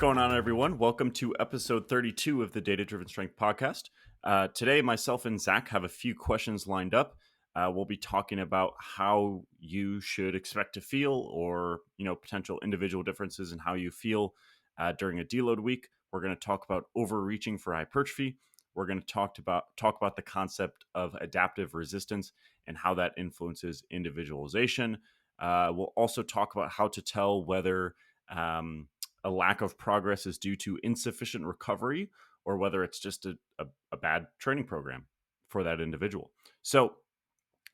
going on, everyone? Welcome to episode 32 of the Data Driven Strength podcast. Today, myself and Zach have a few questions lined up. We'll be talking about how you should expect to feel, or potential individual differences in how you feel during a deload week. We're going to talk about overreaching for hypertrophy. We're going to talk about the concept of adaptive resistance and how that influences individualization. We'll also talk about how to tell whether a lack of progress is due to insufficient recovery or whether it's just a bad training program for that individual. So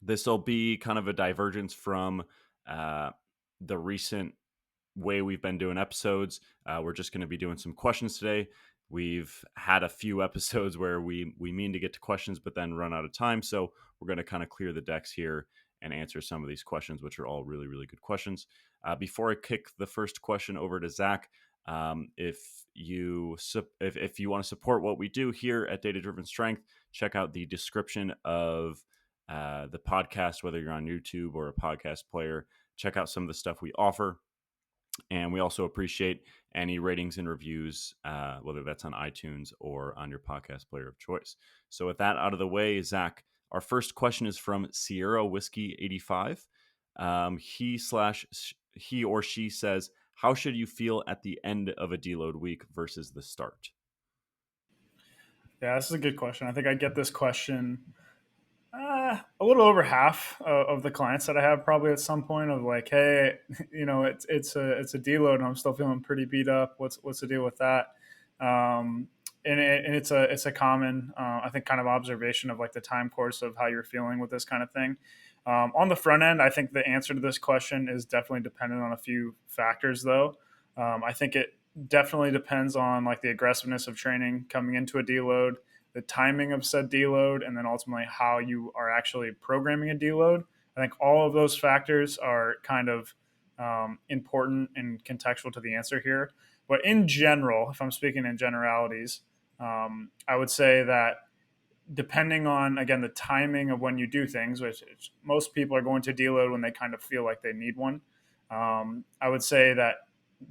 this will be kind of a divergence from the recent way we've been doing episodes. We're just going to be doing some questions today. We've had a few episodes where we mean to get to questions, but then run out of time. So we're going to kind of clear the decks here and answer some of these questions, which are all really, really good questions. Before I kick the first question over to Zach, if you want to support what we do here at Data Driven Strength, check out the description of the podcast, whether you're on YouTube or a podcast player. Check out some of the stuff we offer. And we also appreciate any ratings and reviews, whether that's on iTunes or on your podcast player of choice. So with that out of the way, Zach, our first question is from Sierra Whiskey 85. He or she says, how should you feel at the end of a deload week versus the start? Yeah, this is a good question. I think I get this question a little over half of the clients that I have probably at some point of like, hey, it's a deload and I'm still feeling pretty beat up. What's the deal with that? And it's a common I think kind of observation of like the time course of how you're feeling with this kind of thing. On the front end, I think the answer to this question is definitely dependent on a few factors, though. I think it definitely depends on like the aggressiveness of training coming into a deload, the timing of said deload, and then ultimately how you are actually programming a deload. I think all of those factors are kind of important and contextual to the answer here. But in general, if I'm speaking in generalities, I would say that depending on, again, the timing of when you do things, which most people are going to deload when they kind of feel like they need one. I would say that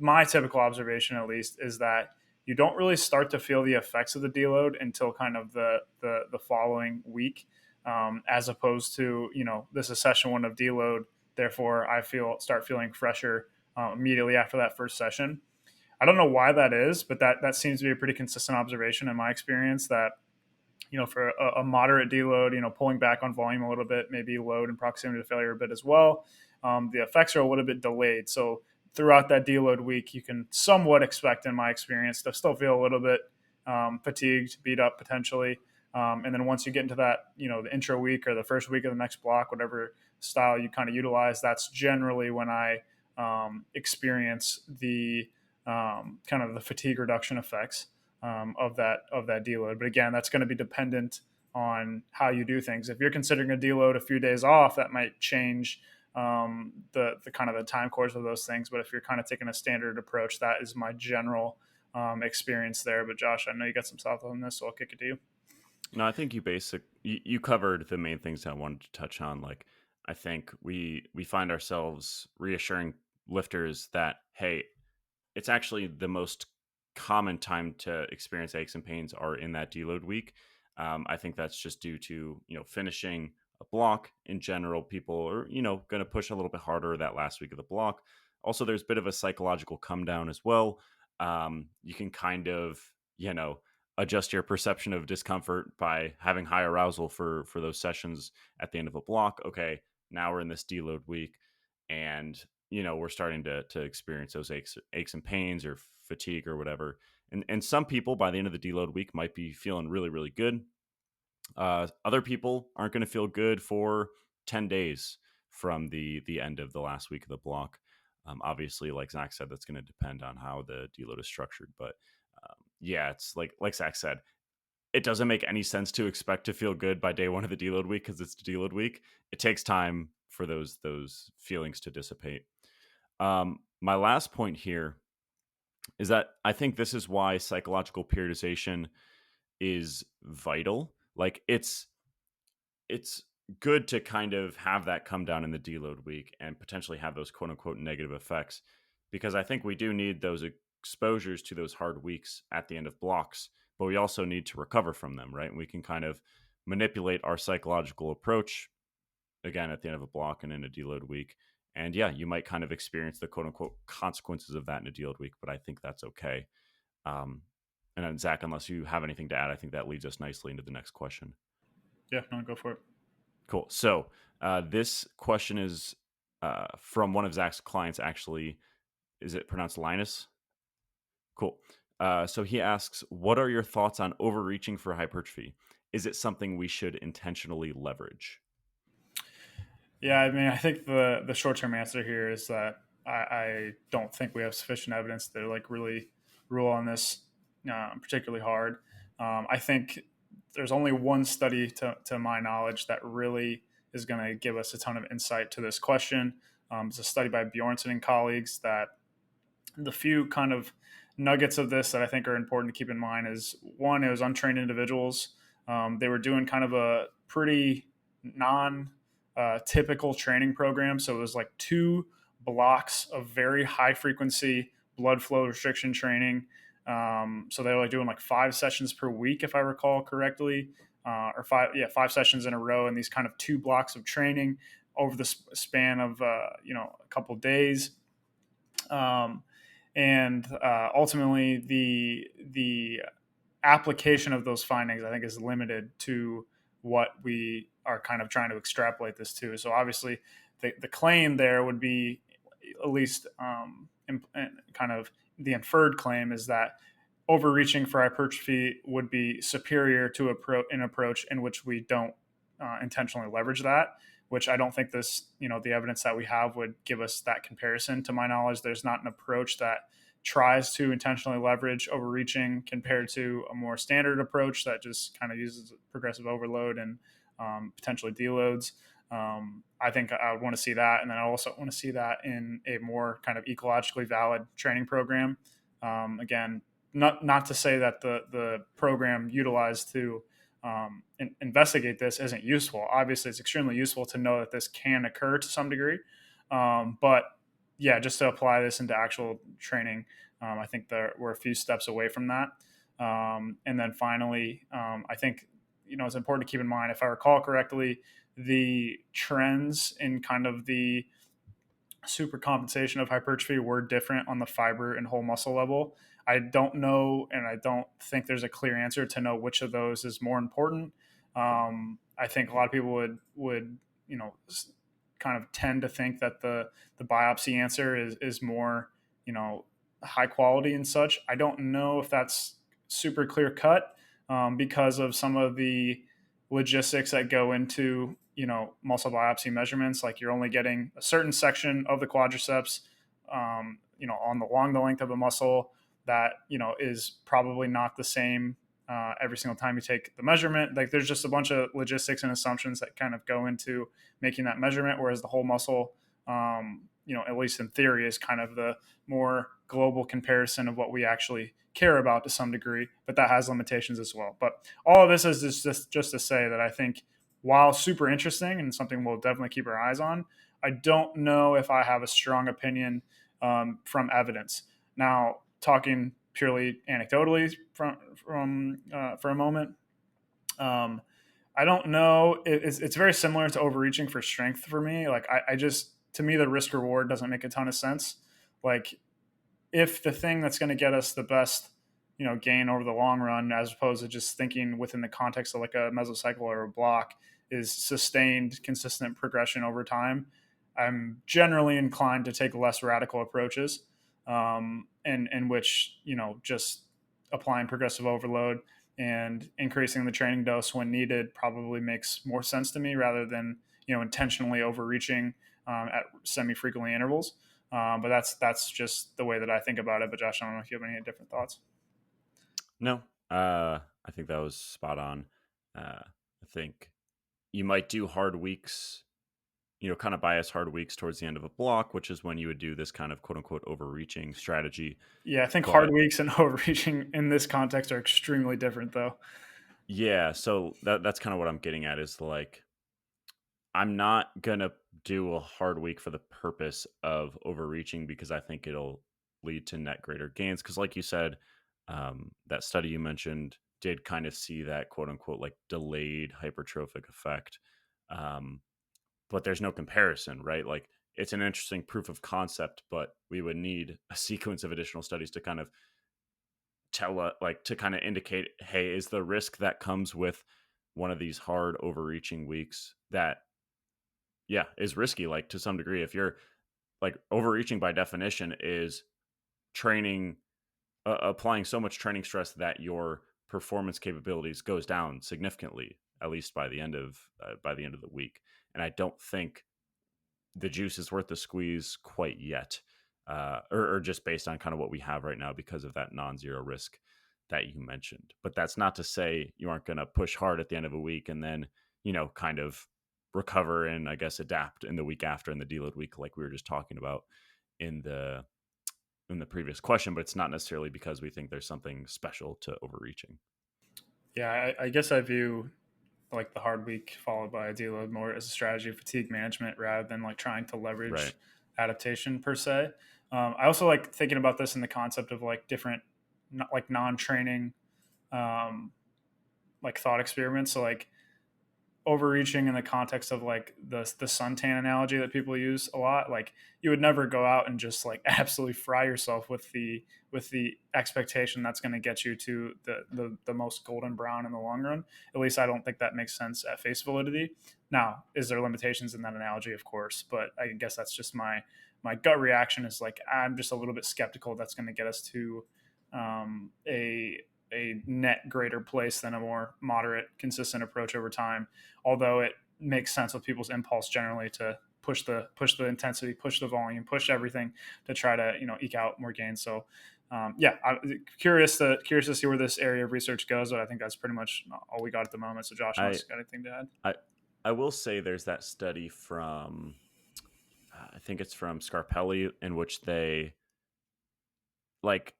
my typical observation, at least, is that you don't really start to feel the effects of the deload until kind of the following week, as opposed to, this is session one of deload. Therefore, I start feeling fresher immediately after that first session. I don't know why that is, but that seems to be a pretty consistent observation in my experience that, for a moderate deload, pulling back on volume a little bit, maybe load and proximity to failure a bit as well. The effects are a little bit delayed. So throughout that deload week, you can somewhat expect, in my experience, to still feel a little bit fatigued, beat up potentially. And then once you get into that, the intro week or the first week of the next block, whatever style you kind of utilize, that's generally when I experience the kind of the fatigue reduction effects of that deload. But again, that's going to be dependent on how you do things. If you're considering a deload a few days off, that might change the kind of the time course of those things. But if you're kind of taking a standard approach, that is my general experience there. But Josh, I know you got some thoughts on this, so I'll kick it to you. No, I think you covered the main things I wanted to touch on. Like, I think we find ourselves reassuring lifters that, hey, it's actually the most common time to experience aches and pains are in that deload week. I think that's just due to, finishing a block in general. People are, going to push a little bit harder that last week of the block. Also, there's a bit of a psychological come down as well. You can kind of, adjust your perception of discomfort by having high arousal for those sessions at the end of a block. Okay, now we're in this deload week and, we're starting to experience those aches and pains or fatigue or whatever. And some people by the end of the deload week might be feeling really, really good. Other people aren't going to feel good for 10 days from the end of the last week of the block. Obviously, like Zach said, that's going to depend on how the deload is structured. But yeah, it's like Zach said, it doesn't make any sense to expect to feel good by day one of the deload week because it's the deload week. It takes time for those feelings to dissipate. My last point here is that I think this is why psychological periodization is vital. Like, it's good to kind of have that come down in the deload week and potentially have those quote unquote negative effects, because I think we do need those exposures to those hard weeks at the end of blocks, but we also need to recover from them, right? And we can kind of manipulate our psychological approach again at the end of a block and in a deload week. And yeah, you might kind of experience the quote unquote consequences of that in a deload week, but I think that's okay. Um, and then Zach, unless you have anything to add, I think that leads us nicely into the next question. Yeah, no, go for it. Cool. So this question is from one of Zach's clients, actually. Is it pronounced Linus? Cool. So he asks, what are your thoughts on overreaching for hypertrophy? Is it something we should intentionally leverage? Yeah, I mean, I think the short term answer here is that I don't think we have sufficient evidence to like really rule on this particularly hard. I think there's only one study to my knowledge that really is going to give us a ton of insight to this question. It's a study by Bjornson and colleagues that the few kind of nuggets of this that I think are important to keep in mind is one, it was untrained individuals. They were doing kind of a pretty non typical training program. So it was like 2 blocks of very high frequency blood flow restriction training. So they were like doing like 5 sessions per week, if I recall correctly, or 5 sessions in a row, and these kind of 2 blocks of training over the span of a couple of days. Um, and ultimately, the application of those findings, I think, is limited to what we are kind of trying to extrapolate this to. So obviously, the claim there would be, at least kind of the inferred claim, is that overreaching for hypertrophy would be superior to an approach in which we don't intentionally leverage that, which I don't think the evidence that we have would give us that comparison. To my knowledge, there's not an approach that tries to intentionally leverage overreaching compared to a more standard approach that just kind of uses progressive overload and potentially deloads. I think I would want to see that. And then I also want to see that in a more kind of ecologically valid training program. Again, not to say that the program utilized to investigate this isn't useful. Obviously, it's extremely useful to know that this can occur to some degree. But yeah, just to apply this into actual training, I think we're a few steps away from that. And then finally, I think it's important to keep in mind, if I recall correctly, the trends in kind of the supercompensation of hypertrophy were different on the fiber and whole muscle level. I don't know, and I don't think there's a clear answer to know which of those is more important. I think a lot of people would kind of tend to think that the biopsy answer is more high quality and such. I don't know if that's super clear cut because of some of the logistics that go into muscle biopsy measurements. Like, you're only getting a certain section of the quadriceps along the length of a muscle that is probably not the same every single time you take the measurement. Like, there's just a bunch of logistics and assumptions that kind of go into making that measurement, whereas the whole muscle, at least in theory, is kind of the more global comparison of what we actually care about to some degree, but that has limitations as well. But all of this is just to say that I think, while super interesting and something we'll definitely keep our eyes on, I don't know if I have a strong opinion from evidence. Now, talking purely anecdotally for a moment, I don't know. It's very similar to overreaching for strength for me. Like, I just, to me, the risk reward doesn't make a ton of sense. Like, if the thing that's going to get us the best gain over the long run, as opposed to just thinking within the context of like a mesocycle or a block, is sustained consistent progression over time, I'm generally inclined to take less radical approaches, in which just applying progressive overload and increasing the training dose when needed probably makes more sense to me, rather than intentionally overreaching at semi-frequently intervals. But that's just the way that I think about it. But Josh, I don't know if you have any different thoughts. No, I think that was spot on. I think you might do hard weeks, kind of bias hard weeks towards the end of a block, which is when you would do this kind of quote unquote overreaching strategy. Yeah, I think hard But weeks and overreaching in this context are extremely different, though. yeah, so that's kind of what I'm getting at, is like, I'm not gonna do a hard week for the purpose of overreaching, because I think it'll lead to net greater gains. Because, like you said, that study you mentioned did kind of see that quote unquote like delayed hypertrophic effect. Um, but there's no comparison, right? Like it's an interesting proof of concept, but we would need a sequence of additional studies to kind of like to kind of indicate, hey, is the risk that comes with one of these hard overreaching weeks that, yeah, is risky, like to some degree. If you're like overreaching by definition is training, applying so much training stress that your performance capabilities goes down significantly, at least by the end of the week. And I don't think the juice is worth the squeeze quite yet, or just based on kind of what we have right now because of that non-zero risk that you mentioned. But that's not to say you aren't going to push hard at the end of a week and then, kind of recover and I guess adapt in the week after in the deload week, like we were just talking about in the previous question. But it's not necessarily because we think there's something special to overreaching. Yeah, I guess I view like the hard week followed by a deload more as a strategy of fatigue management rather than like trying to Right. leverage adaptation per se. I also like thinking about this in the concept of like different, like non-training, um, like thought experiments. So like overreaching in the context of like the suntan analogy that people use a lot. Like you would never go out and just like absolutely fry yourself with the expectation that's going to get you to the most golden brown in the long run. At least I don't think that makes sense at face validity. Now, is there limitations in that analogy? Of course, but I guess that's just my gut reaction is like I'm just a little bit skeptical that's going to get us to a net greater place than a more moderate, consistent approach over time. Although it makes sense with people's impulse generally to push the intensity, push the volume, push everything to try to eke out more gains. So yeah, I'm curious to see where this area of research goes. But I think that's pretty much all we got at the moment. So Josh, I unless you got anything to add? I I will say there's that study from I think it's from Scarpelli in which they like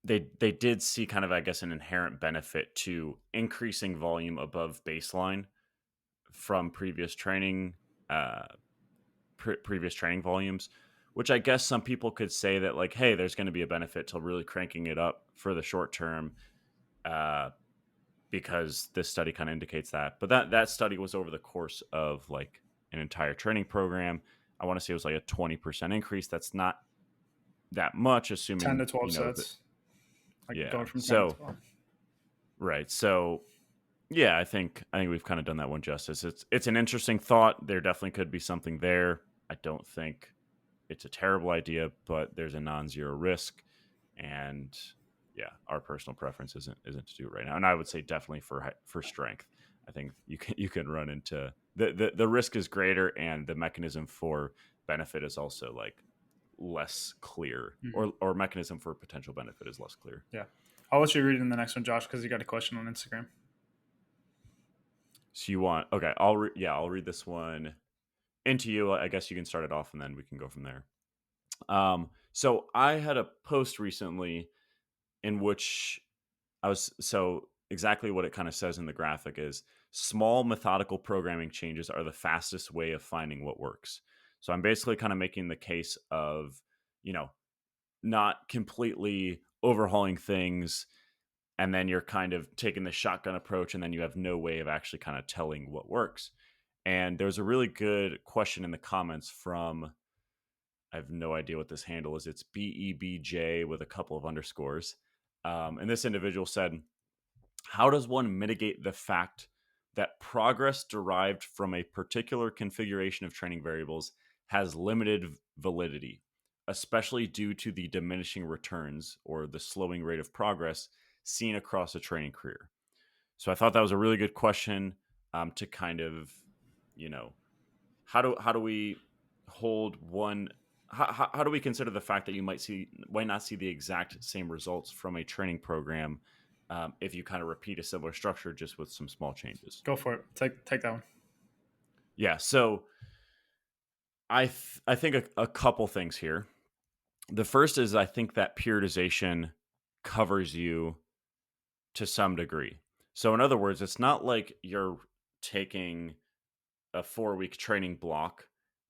they did see kind of I guess an inherent benefit to increasing volume above baseline from uh previous training volumes, which I guess some people could say that like, hey, there's going to be a benefit to really cranking it up for the short term, uh because this study kind of indicates that. But that study was over the course of like an entire training program. I want to say it was like a 20% increase. That's not that much, 10 assuming to 12 sets, like yeah. going from 10 to So 12. right. So yeah, I think we've kind of done that one justice. It's an interesting thought. There definitely could be something there. I don't think it's a terrible idea, but there's a non-zero risk, and yeah, our personal preference isn't to do it right now. And I would say definitely for strength, I think you can run into the risk is greater, and the mechanism for benefit is also like less clear, Mhm. or mechanism for potential benefit is less clear. Yeah, I'll let you read in the next one, Josh, because you got a question on Instagram. So you want okay? I'll read this one into you. I guess you can start it off, and then we can go from there. So I had a post recently in which I was so exactly what it kind of says in the graphic is small methodical programming changes are the fastest way of finding what works. So I'm basically kind of making the case of, you know, not completely overhauling things and then you're kind of taking the shotgun approach and then you have no way of actually kind of telling what works. And there's a really good question in the comments from I have no idea what this handle is. It's BEBJ with a couple of underscores. And this individual said, how does one mitigate the fact that progress derived from a particular configuration of training variables has limited validity, especially due to the diminishing returns or the slowing rate of progress seen across a training career? So I thought that was a really good question, to kind of, you know, how do we hold one how do we consider the fact that you might not see the exact same results from a training program, if you kind of repeat a similar structure just with some small changes? Go for it. Take that one. Yeah, so I think a couple things here. The first is I think that periodization covers you to some degree. So in other words, it's not like you're taking a 4-week training block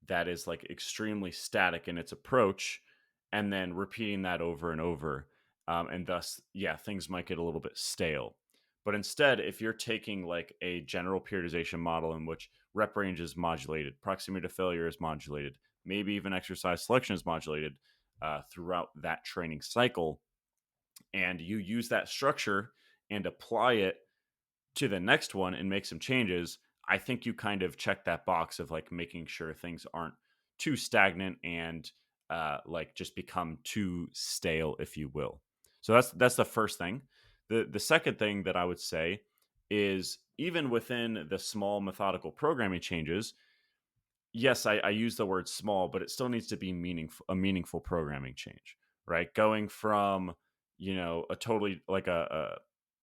that is like extremely static in its approach and then repeating that over and over. And thus, yeah, things might get a little bit stale. But instead, if you're taking like a general periodization model in which rep range is modulated, proximity to failure is modulated, maybe even exercise selection is modulated throughout that training cycle, and you use that structure and apply it to the next one and make some changes, I think you kind of check that box of like making sure things aren't too stagnant and like just become too stale, if you will. So that's the first thing. The second thing that I would say is even within the small methodical programming changes, yes, I use the word small, but it still needs to be meaningful, a meaningful programming change, right? Going from, a totally like a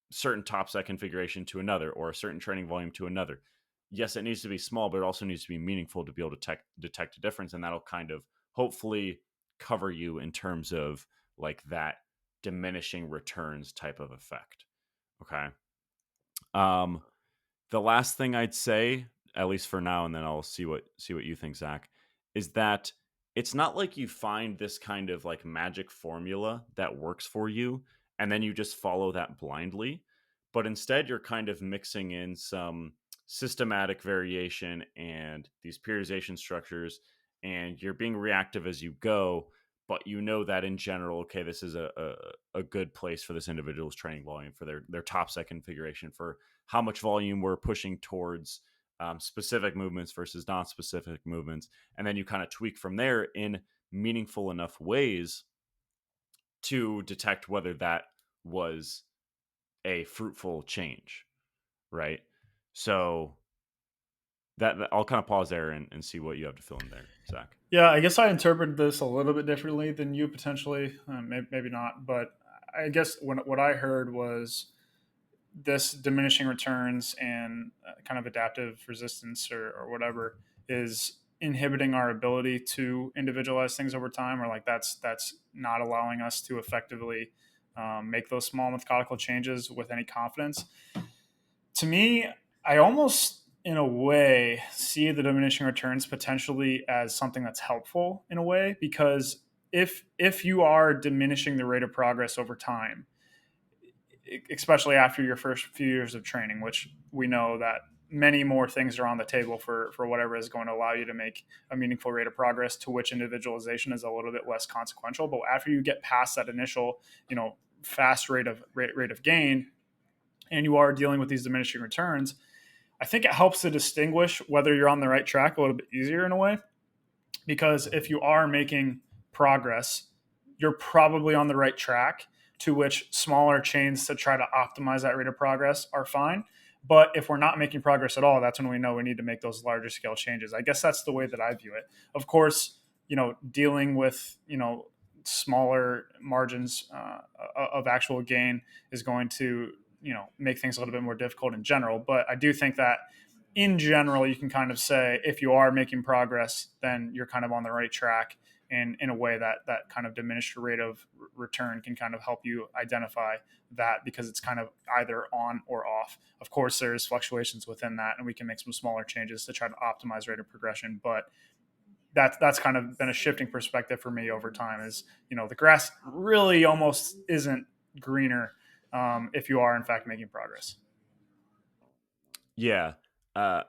certain top set configuration to another or a certain training volume to another. Yes, it needs to be small, but it also needs to be meaningful to be able to detect a difference. And that'll kind of hopefully cover you in terms of like that diminishing returns type of effect. Okay. Um, the last thing I'd say, at least for now, and then I'll see what you think, Zach, is that it's not like you find this kind of like magic formula that works for you, and then you just follow that blindly. But instead, you're kind of mixing in some systematic variation and these periodization structures, and you're being reactive as you go. But you know that in general, okay, this is a good place for this individual's training volume for their top set configuration for how much volume we're pushing towards specific movements versus non-specific movements, and then you kind of tweak from there in meaningful enough ways to detect whether that was a fruitful change, right? So that I'll kind of pause there and see what you have to fill in there, Zach. Yeah, I guess I interpreted this a little bit differently than you potentially. Maybe not, but I guess what I heard was this diminishing returns and kind of adaptive resistance or whatever is inhibiting our ability to individualize things over time, or like that's not allowing us to effectively make those small methodical changes with any confidence. To me, I almost in a way see the diminishing returns potentially as something that's helpful in a way, because if you are diminishing the rate of progress over time, especially after your first few years of training, which we know that many more things are on the table for whatever is going to allow you to make a meaningful rate of progress, to which individualization is a little bit less consequential. But after you get past that initial, fast rate of gain, and you are dealing with these diminishing returns, I think it helps to distinguish whether you're on the right track a little bit easier in a way. Because if you are making progress, you're probably on the right track, to which smaller chains to try to optimize that rate of progress are fine. But if we're not making progress at all, that's when we know we need to make those larger scale changes. I guess that's the way that I view it. Of course, dealing with, smaller margins of actual gain is going to, make things a little bit more difficult in general. But I do think that in general, you can kind of say if you are making progress, then you're kind of on the right track. And in a way that kind of diminished rate of return can kind of help you identify that, because it's kind of either on or off. Of course, there's fluctuations within that, and we can make some smaller changes to try to optimize rate of progression. But that's kind of been a shifting perspective for me over time. Is the grass really almost isn't greener if you are in fact making progress. Yeah. Uh,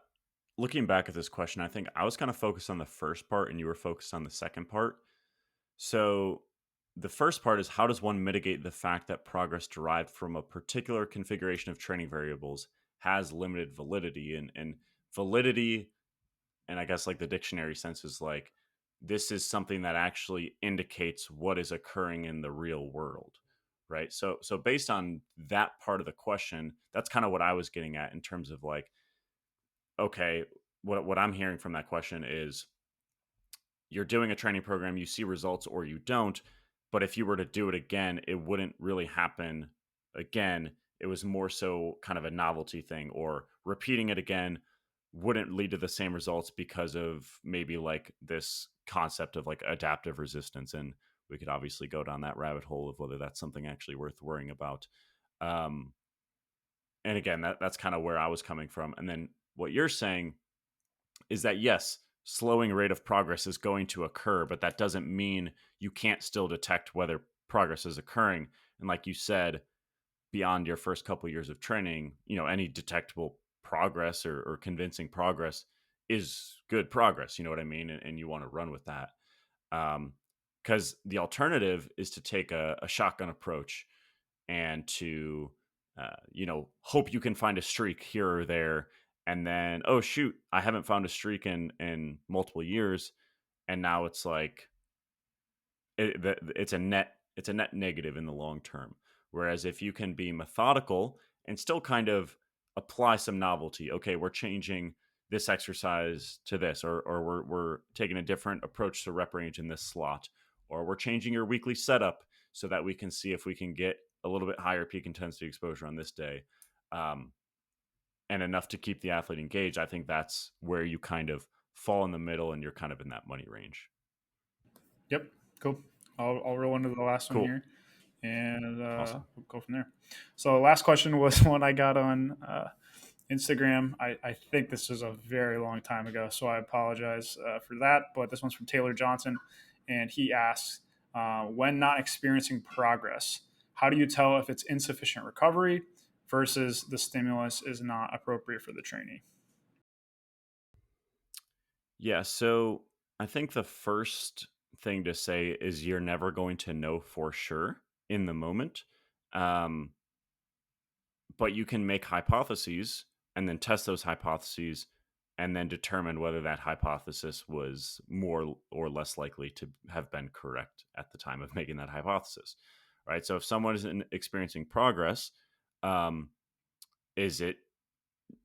Looking back at this question, I think I was kind of focused on the first part and you were focused on the second part. So the first part is how does one mitigate the fact that progress derived from a particular configuration of training variables has limited validity, and validity, and I guess like the dictionary sense is like this is something that actually indicates what is occurring in the real world, right? So based on that part of the question, that's kind of what I was getting at in terms of like, okay, what I'm hearing from that question is you're doing a training program, you see results or you don't. But if you were to do it again, it wouldn't really happen again. It was more so kind of a novelty thing, or repeating it again wouldn't lead to the same results because of maybe like this concept of like adaptive resistance. And we could obviously go down that rabbit hole of whether that's something actually worth worrying about. Um, and again, that's kind of where I was coming from. And then what you're saying is that yes, slowing rate of progress is going to occur, but that doesn't mean you can't still detect whether progress is occurring. And like you said, beyond your first couple years of training, any detectable progress or convincing progress is good progress. You know what I mean? And you want to run with that. Because the alternative is to take a shotgun approach and to, hope you can find a streak here or there. And then, oh, shoot, I haven't found a streak in multiple years. And now it's like, it's a net negative in the long term. Whereas if you can be methodical and still kind of apply some novelty, okay, we're changing this exercise to this, or we're taking a different approach to rep range in this slot, or we're changing your weekly setup so that we can see if we can get a little bit higher peak intensity exposure on this day, um, and enough to keep the athlete engaged. I think that's where you kind of fall in the middle and you're kind of in that money range. Yep, cool. I'll roll into the last one Cool. here, and Awesome. we'll go from there. So the last question was one I got on Instagram. I think this was a very long time ago, so I apologize for that. But this one's from Taylor Johnson, and he asks, when not experiencing progress, how do you tell if it's insufficient recovery versus the stimulus is not appropriate for the trainee? Yeah, so I think the first thing to say is you're never going to know for sure in the moment. Um, but you can make hypotheses and then test those hypotheses and then determine whether that hypothesis was more or less likely to have been correct at the time of making that hypothesis. Right. So if someone is experiencing progress, um, is it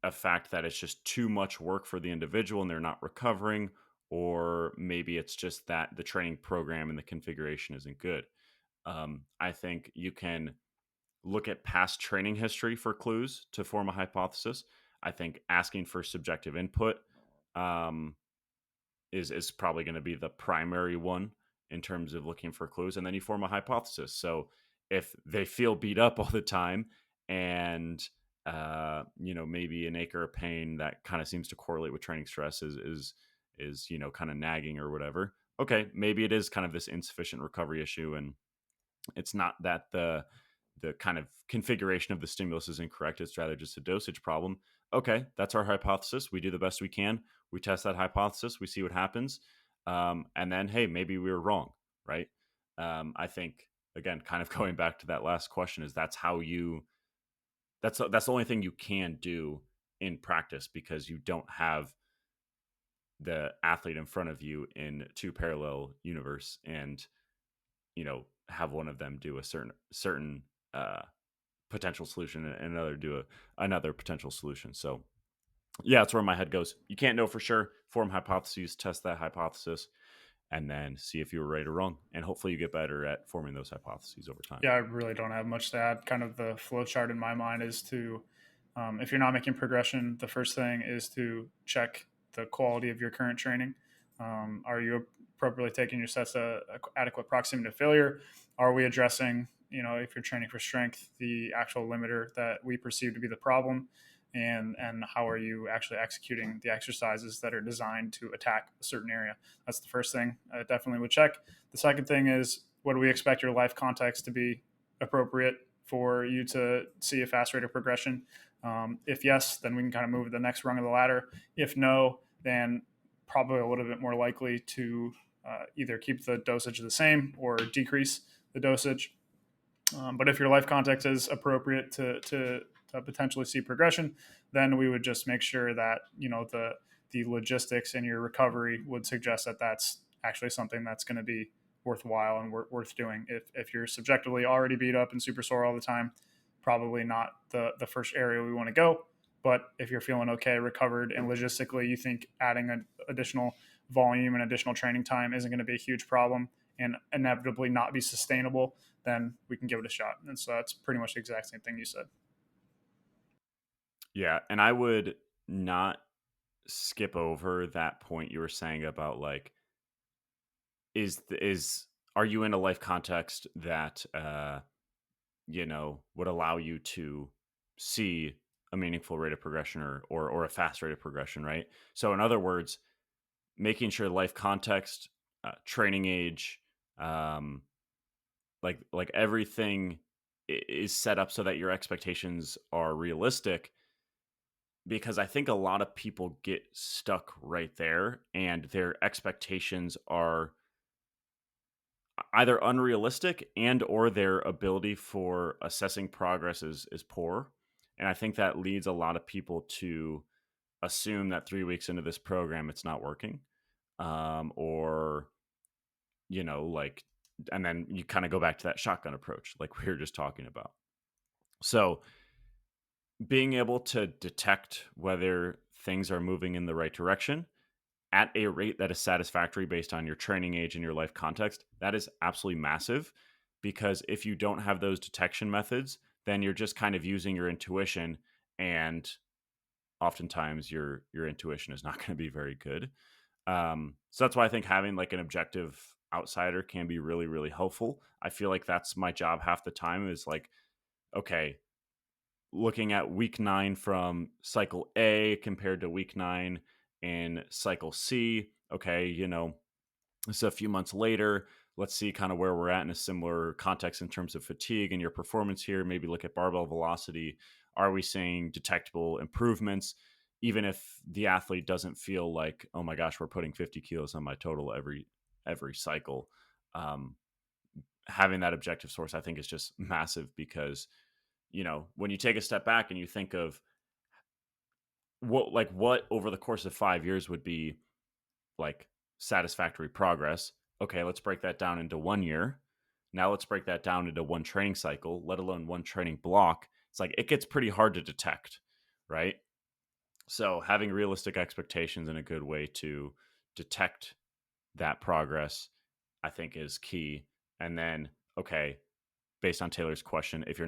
a fact that it's just too much work for the individual and they're not recovering, or maybe it's just that the training program and the configuration isn't good? I think you can look at past training history for clues to form a hypothesis. I think asking for subjective input um, is probably going to be the primary one in terms of looking for clues, and then you form a hypothesis. So if they feel beat up all the time and maybe an acre of pain that kind of seems to correlate with training stress is kind of nagging or whatever, okay, maybe it is kind of this insufficient recovery issue, and it's not that the kind of configuration of the stimulus is incorrect. It's rather just a dosage problem. Okay, that's our hypothesis. We do the best we can. We test that hypothesis. We see what happens. And then, hey, maybe we were wrong, right? I think, again, kind of going back to that last question, is that's the only thing you can do in practice, because you don't have the athlete in front of you in two parallel universe and have one of them do a certain uh, potential solution and another do another potential solution. So yeah, that's where my head goes. You can't know for sure. Form hypotheses, test that hypothesis, and then see if you were right or wrong. And hopefully you get better at forming those hypotheses over time. Yeah, I really don't have much to add. Kind of the flow chart in my mind is to, if you're not making progression, the first thing is to check the quality of your current training. Are you appropriately taking your sets to adequate proximity to failure? Are we addressing, if you're training for strength, the actual limiter that we perceive to be the problem? And how are you actually executing the exercises that are designed to attack a certain area? That's the first thing I definitely would check. The second thing is, what do we expect your life context to be appropriate for you to see a fast rate of progression? If yes, then we can kind of move to the next rung of the ladder. If no, then probably a little bit more likely to either keep the dosage the same or decrease the dosage. But if your life context is appropriate to potentially see progression, then we would just make sure that the logistics in your recovery would suggest that that's actually something that's going to be worthwhile and worth doing. If you're subjectively already beat up and super sore all the time, probably not the first area we want to go. But if you're feeling okay, recovered, and logistically you think adding an additional volume and additional training time isn't going to be a huge problem and inevitably not be sustainable, then we can give it a shot. And so that's pretty much the exact same thing you said. Yeah, and I would not skip over that point you were saying about like is are you in a life context that would allow you to see a meaningful rate of progression or a fast rate of progression, right? So in other words, making sure life context, training age, um, like everything is set up so that your expectations are realistic, because I think a lot of people get stuck right there and their expectations are either unrealistic and or their ability for assessing progress is poor. And I think that leads a lot of people to assume that 3 weeks into this program it's not working, or like, and then you kind of go back to that shotgun approach like we were just talking about. So being able to detect whether things are moving in the right direction at a rate that is satisfactory based on your training age and your life context, that is absolutely massive. Because if you don't have those detection methods, then you're just kind of using your intuition, and oftentimes your intuition is not going to be very good. So that's why I think having like an objective outsider can be really, really helpful. I feel like that's my job half the time, is like, okay, looking at week 9 from cycle A compared to week 9 in cycle C. Okay, so a few months later, let's see kind of where we're at in a similar context in terms of fatigue and your performance here. Maybe look at barbell velocity. Are we seeing detectable improvements? Even if the athlete doesn't feel like, oh my gosh, we're putting 50 kilos on my total every cycle. Um, Having that objective source, I think, is just massive, because when you take a step back and you think of what over the course of 5 years would be like satisfactory progress. Okay, let's break that down into 1 year. Now let's break that down into one training cycle, let alone one training block. It's like it gets pretty hard to detect, right? So having realistic expectations and a good way to detect that progress, I think, is key. And then, okay, based on Taylor's question, if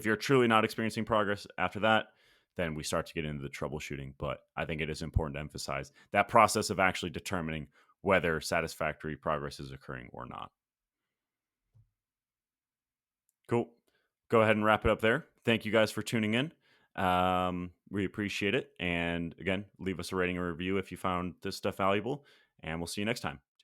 you're truly not experiencing progress after that, then we start to get into the troubleshooting. But I think it is important to emphasize that process of actually determining whether satisfactory progress is occurring or not. Cool. Go ahead and wrap it up there. Thank you guys for tuning in. We appreciate it. And again, leave us a rating or review if you found this stuff valuable. And we'll see you next time.